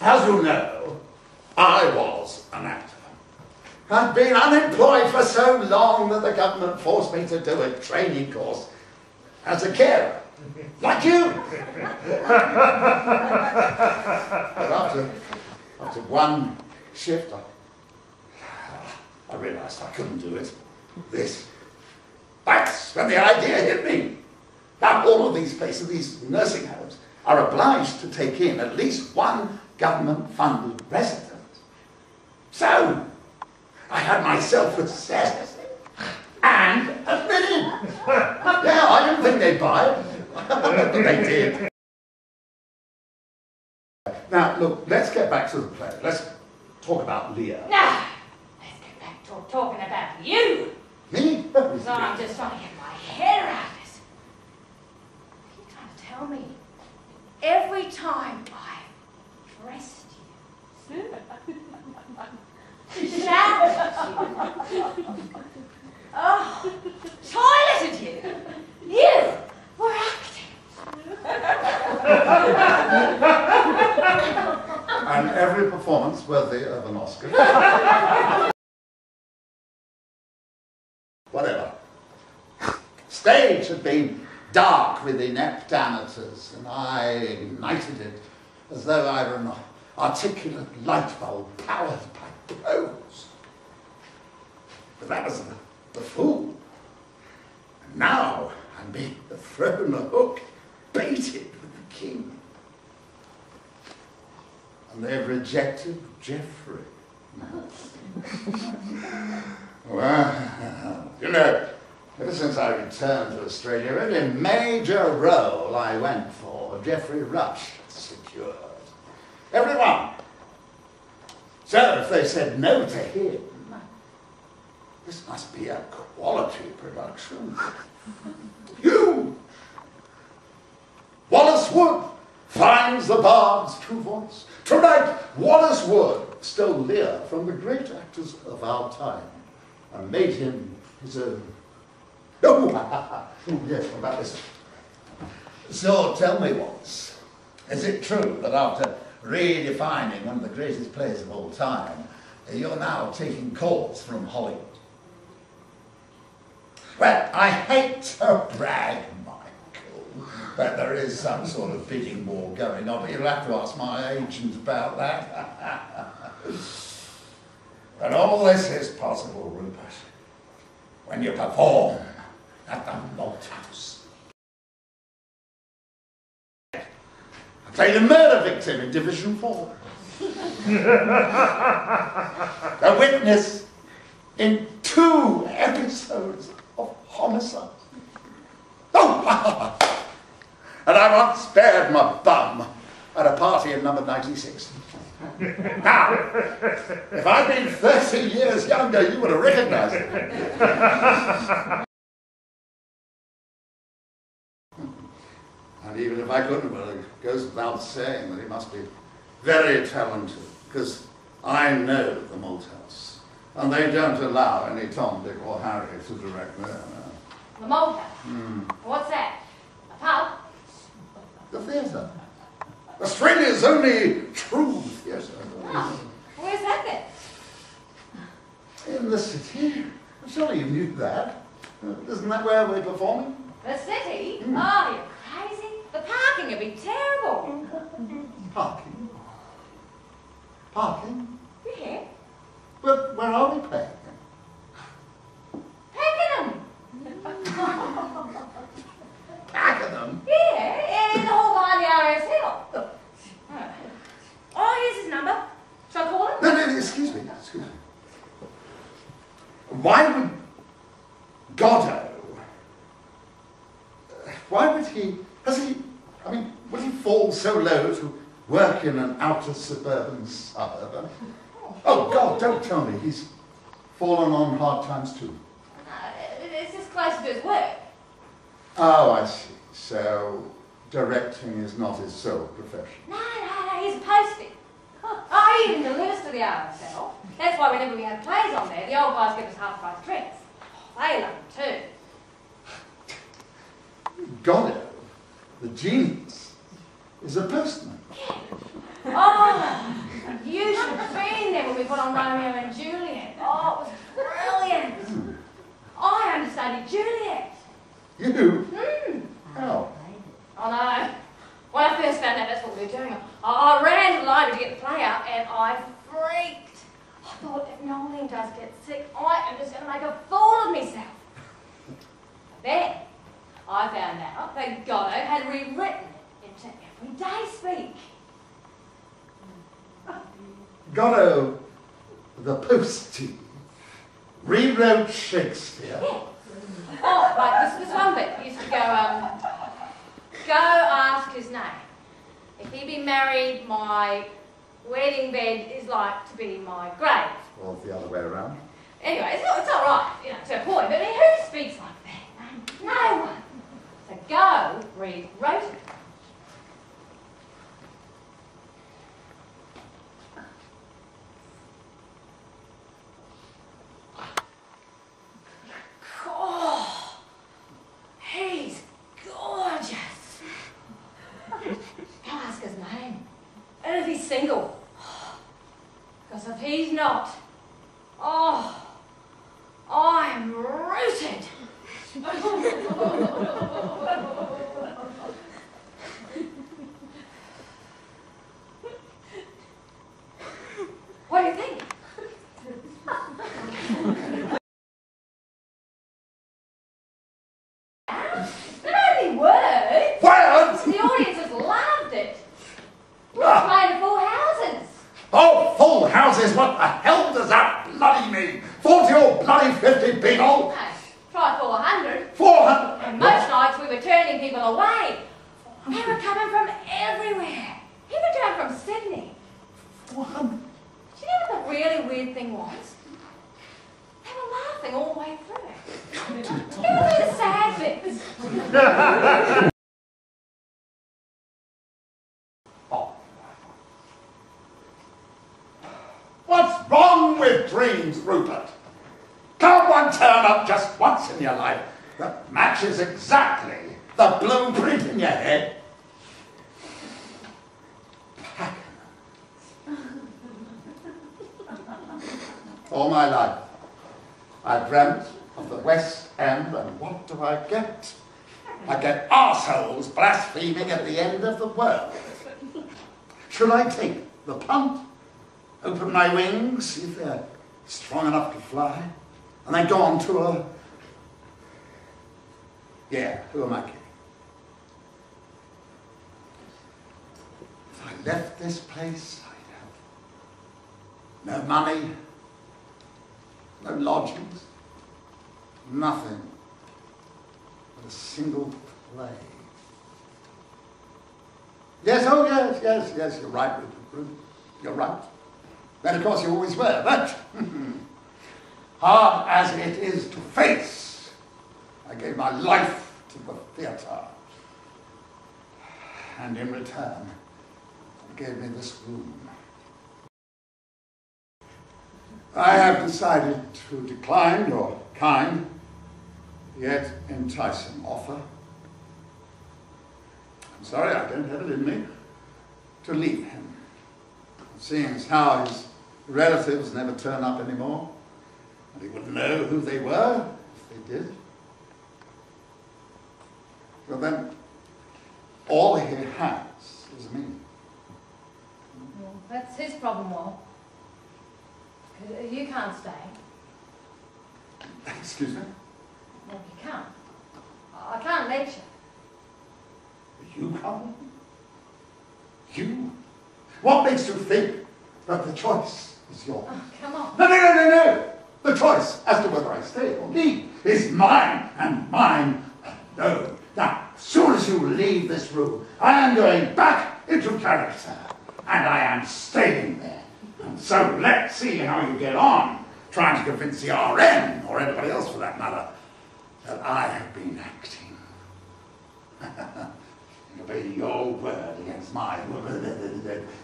As you know, I was an actor. I'd been unemployed for so long that the government forced me to do a training course as a carer, like you. But after one shift, I realised I couldn't do it. That's when the idea hit me. Now all of these places, these nursing homes, are obliged to take in at least one government-funded resident. So, I had myself assessed and admitted. Yeah, I didn't think they'd buy it, but they did. Now, look, let's get back to the play. Let's talk about Leah. No, let's get back to talking about you. Me? So I'm just trying to get my head around this. What are you trying to tell me? Every time I dressed you, showered you, toileted you were acting. And every performance worthy of an Oscar. Whatever. Stage had been dark with inept amateurs, and I ignited it as though I were an articulate light bulb powered by pros. But that was the fool. And now I'm being thrown a hook, baited with the king. And they've rejected Geoffrey. Well, you know, ever since I returned to Australia, every major role I went for, Geoffrey Rush secured. Everyone. So if they said no to him, this must be a quality production. You! Wallace Wood finds the bard's true voice. Tonight, Wallace Wood stole Lear from the great actors of our time and made him his own. Oh, yes, about this. So tell me, Wallace, is it true that after redefining one of the greatest plays of all time, you're now taking calls from Hollywood? Well, I hate to brag, Michael, but there is some sort of bidding war going on, but you'll have to ask my agent about that. But all this is possible, Rupert, when you perform at the Malthouse. I played a murder victim in Division 4. A witness in 2 episodes of homicide. Oh! And I once spared my bum at a party in number 96. Now, if I'd been 30 years younger, you would have recognised it. And even if I couldn't, well, it goes without saying that he must be very talented, because I know the Malthouse, and they don't allow any Tom, Dick or Harry to direct there. No. The Malthouse? What's that? A pub? The theatre. Australia's only true theatre. Oh, where's that then? In the city. Surely you knew that. Isn't that where we're performing? The city? Oh, you're crazy. The parking would be terrible. Parking? Parking? Yeah. But where are we playing? Pakenham. Pakenham? Yeah, in the hall behind the RSL. Oh, here's his number. Shall I call him? No, excuse me. Why would Goddo, why would he, would he fall so low to work in an outer suburban suburb? Oh, God, don't tell me he's fallen on hard times too. It's just closer to his work. Oh, I see. So, directing is not his sole profession. No, he's a postie. Oh, he even delivers to the RSL. That's why whenever we have plays on there, the old guys give us half-price drinks. They love him too. Goddo, the genius, is a postman. Yeah. Oh, you should have been there when we put on Romeo and Juliet. Oh, it was brilliant. I understudied Juliet. You? How? Oh no. When I first found out that's what we were doing, I ran to the library to get the play out and I freaked. I thought if Nolene does get sick, I am just going to make a fool of myself. But then I found out that Goddo had rewritten it into everyday speak. Goddo, the postie, rewrote Shakespeare. Yeah. Oh, right, this one bit used to go, go ask his name. If he be married, my wedding bed is like to be my grave. Or the other way around. Anyway, it's all right, you know, to a point, but I mean, who speaks like that? No one. So go rewrote it. Oh, he's gorgeous. Go ask his name. And if he's single. Because if he's not, oh, I'm rooted. What do you think? Not only words. Words? The audiences loved it. We played at full houses. Oh, full houses, what the hell does that bloody mean? 40 or bloody 50 people? No, try 400. 400? And most nights we were turning people away. They were coming from everywhere. Even down from Sydney. 400? Do you know what the really weird thing was? They were laughing all the way through. Even through the sad bits. What's wrong with dreams, Rupert? Can't one turn up just once in your life that matches exactly the blueprint in your head? All my life, I dreamt of the West End, and what do I get? I get arseholes blaspheming at the end of the world. Should I take the punt? Open my wings, see if they're strong enough to fly, and then go on to a... Yeah, who am I kidding? If I left this place, I'd have no money, no lodgings, nothing but a single play. Yes, oh yes, you're right, Rupert. You're right. Then, of course, you always were, but hard as it is to face, I gave my life to the theatre. And in return, you gave me this room. I have decided to decline your kind, yet enticing offer. I'm sorry, I don't have it in me to leave him. Seeing as how his relatives never turn up anymore, and he wouldn't know who they were if they did. Well then, all he has is me. Well, that's his problem, Wal. You can't stay. Excuse me? Well, you can't. I can't let you. You can't? You? What makes you think that the choice is yours? Oh, come on. No. The choice as to whether I stay or leave is mine, and mine alone. Now, as soon as you leave this room, I am going back into character, and I am staying there. And so let's see how you get on, trying to convince the RN, or anybody else for that matter, that I have been acting. It'll be your word against my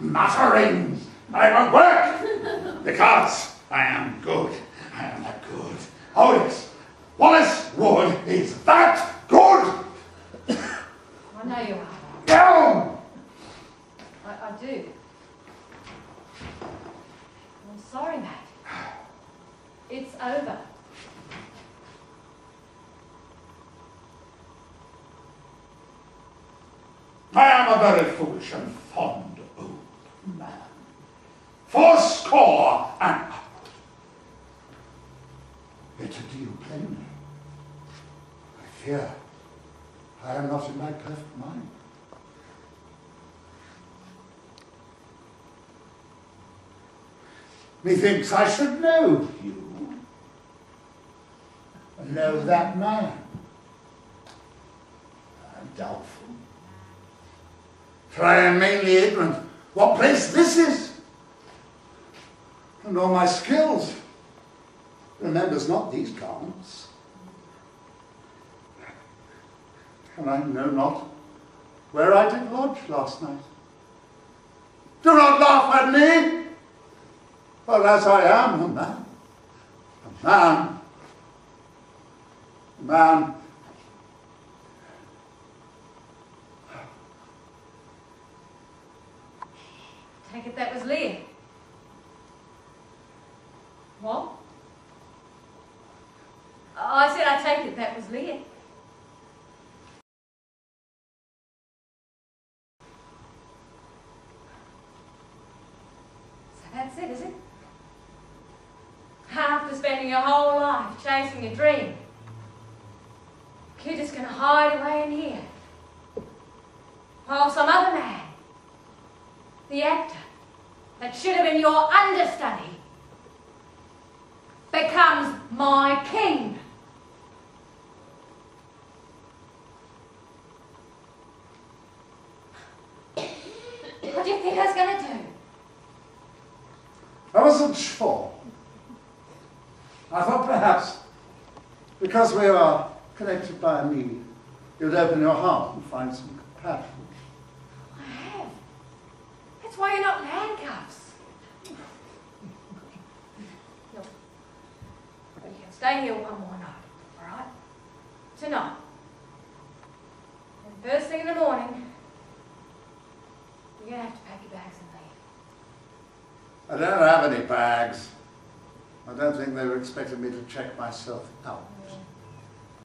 mutterings. I won't work, because I am good. I am that good. Oh yes, Wallace Wood is that good. I know you are. Go! I do. sorry, mate. It's over. I am a very foolish and fond old man. 80 and upward. Yet to deal plainly, I fear I am not in my perfect mind. Methinks I should know you, and know that man. I'm doubtful, for I am mainly ignorant what place this is, and all my skills remembers not these garments, and I know not where I did lodge last night. Do not laugh at me, for as I am a man, Take it that was Leanne. What? I said I take it that was Leanne. So that's it, is it? After spending your whole life chasing a dream, you're just going to hide away in here, while some other man, the actor that should have been your understudy, becomes my king. What do you think I was going to do? I wasn't sure. I thought perhaps, because we are connected by a need, you'd open your heart and find some compassion. I have. That's why you're not in handcuffs. Look, you can stay here one more night, all right? Tonight. And first thing in the morning, you're going to have to pack your bags and leave. I don't have any bags. I don't think they were expecting me to check myself out.